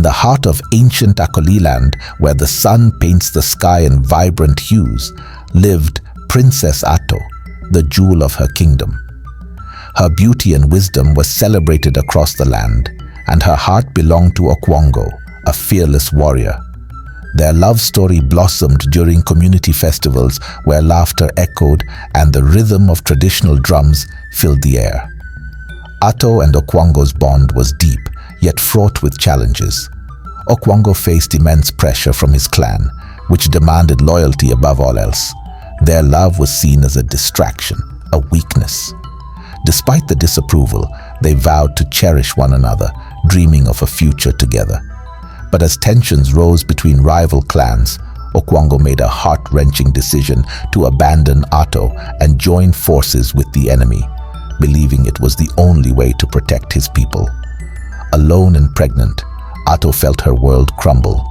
In the heart of ancient Acholiland, where the sun paints the sky in vibrant hues, lived Princess Ato, the jewel of her kingdom. Her beauty and wisdom were celebrated across the land, and her heart belonged to Okwongo, a fearless warrior. Their love story blossomed during community festivals where laughter echoed and the rhythm of traditional drums filled the air. Ato and Okwongo's bond was deep, yet fraught with challenges. Okwongo faced immense pressure from his clan, which demanded loyalty above all else. Their love was seen as a distraction, a weakness. Despite the disapproval, they vowed to cherish one another, dreaming of a future together. But as tensions rose between rival clans, Okwongo made a heart-wrenching decision to abandon Ato and join forces with the enemy, believing it was the only way to protect his people. Alone and pregnant, Ato felt her world crumble.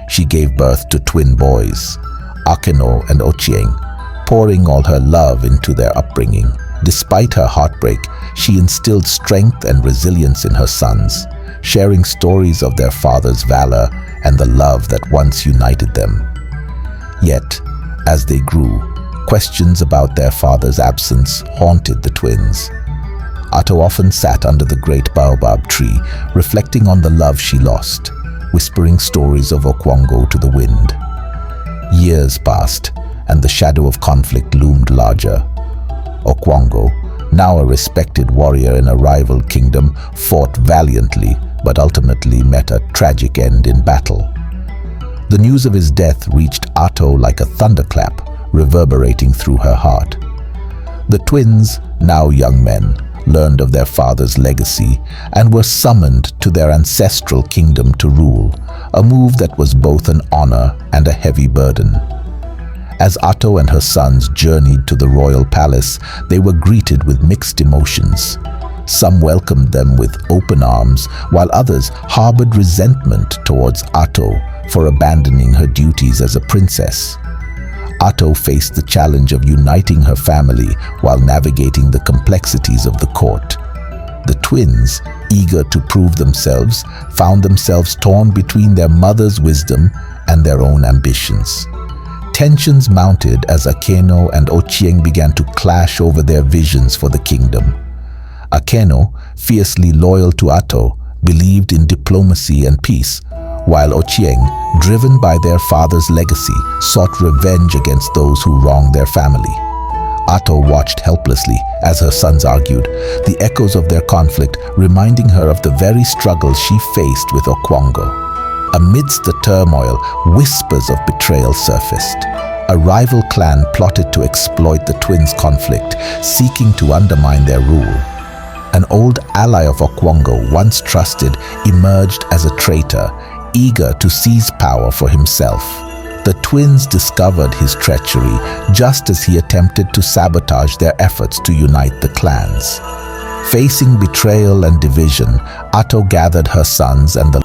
She gave birth to twin boys, Akeno and Ochieng, pouring all her love into their upbringing. Despite her heartbreak, she instilled strength and resilience in her sons, sharing stories of their father's valor and the love that once united them. Yet, as they grew, questions about their father's absence haunted the twins. Ato often sat under the great Baobab tree, reflecting on the love she lost, whispering stories of Okwongo to the wind. Years passed, and the shadow of conflict loomed larger. Okwongo, now a respected warrior in a rival kingdom, fought valiantly, but ultimately met a tragic end in battle. The news of his death reached Ato like a thunderclap, reverberating through her heart. The twins, now young men, learned of their father's legacy and were summoned to their ancestral kingdom to rule, a move that was both an honor and a heavy burden. As Ato and her sons journeyed to the royal palace, they were greeted with mixed emotions. Some welcomed them with open arms, while others harbored resentment towards Ato for abandoning her duties as a princess. Ato faced the challenge of uniting her family while navigating the complexities of the court. The twins, eager to prove themselves, found themselves torn between their mother's wisdom and their own ambitions. Tensions mounted as Akeno and Ochieng began to clash over their visions for the kingdom. Akeno, fiercely loyal to Ato, believed in diplomacy and peace, while Ochieng, driven by their father's legacy, sought revenge against those who wronged their family. Ato watched helplessly as her sons argued, the echoes of their conflict reminding her of the very struggles she faced with Okwongo. Amidst the turmoil, whispers of betrayal surfaced. A rival clan plotted to exploit the twins' conflict, seeking to undermine their rule. An old ally of Okwongo, once trusted, emerged as a traitor, eager to seize power for himself. The twins discovered his treachery just as he attempted to sabotage their efforts to unite the clans. Facing betrayal and division, Ato gathered her sons and the